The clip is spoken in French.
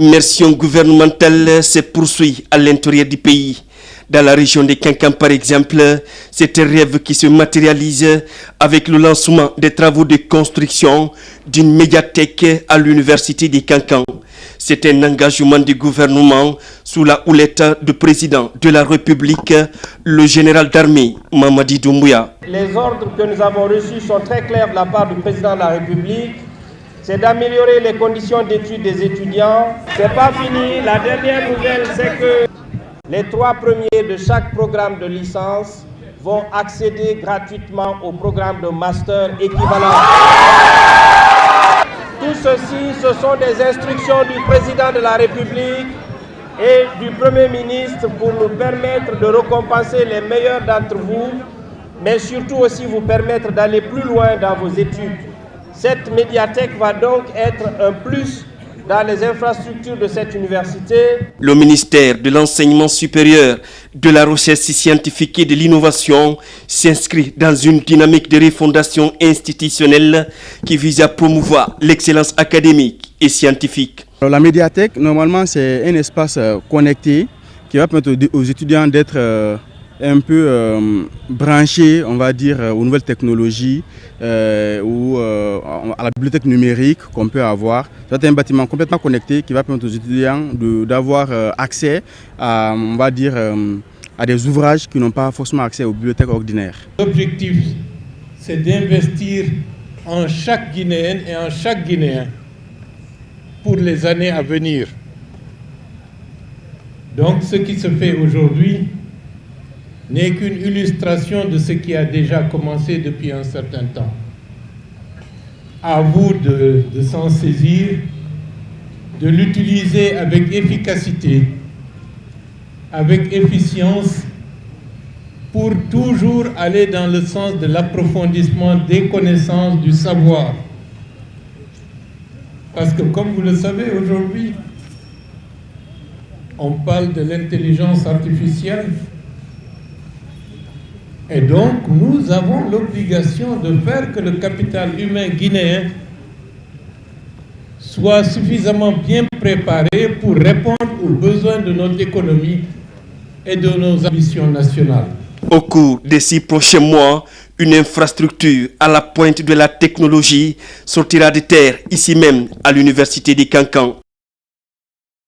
L'immersion gouvernementale se poursuit à l'intérieur du pays. Dans la région de Kankan, par exemple, c'est un rêve qui se matérialise avec le lancement des travaux de construction d'une médiathèque à l'université de Kankan. C'est un engagement du gouvernement sous la houlette du président de la République, le général d'armée Mamadi Doumbouya. Les ordres que nous avons reçus sont très clairs de la part du président de la République. C'est d'améliorer les conditions d'études des étudiants. C'est pas fini. La dernière nouvelle, c'est que les 3 premiers de chaque programme de licence vont accéder gratuitement au programme de master équivalent. Tout ceci, ce sont des instructions du président de la République et du Premier ministre pour nous permettre de récompenser les meilleurs d'entre vous, mais surtout aussi vous permettre d'aller plus loin dans vos études. Cette médiathèque va donc être un plus dans les infrastructures de cette université. Le ministère de l'Enseignement supérieur, de la Recherche scientifique et de l'Innovation s'inscrit dans une dynamique de refondation institutionnelle qui vise à promouvoir l'excellence académique et scientifique. Alors, la médiathèque, normalement, c'est un espace connecté qui va permettre aux étudiants d'être un peu branchés, on va dire, aux nouvelles technologies ou à la bibliothèque numérique qu'on peut avoir. C'est un bâtiment complètement connecté qui va permettre aux étudiants d'avoir accès à, on va dire, à des ouvrages qui n'ont pas forcément accès aux bibliothèques ordinaires. L'objectif, c'est d'investir en chaque Guinéenne et en chaque Guinéen pour les années à venir. Donc ce qui se fait aujourd'hui n'est qu'une illustration de ce qui a déjà commencé depuis un certain temps. À vous de s'en saisir, de l'utiliser avec efficacité, avec efficience, pour toujours aller dans le sens de l'approfondissement des connaissances, du savoir. Parce que comme vous le savez aujourd'hui, on parle de l'intelligence artificielle. Et donc, nous avons l'obligation de faire que le capital humain guinéen soit suffisamment bien préparé pour répondre aux besoins de notre économie et de nos ambitions nationales. Au cours des 6 prochains mois, une infrastructure à la pointe de la technologie sortira de terre ici même à l'université de Kankan.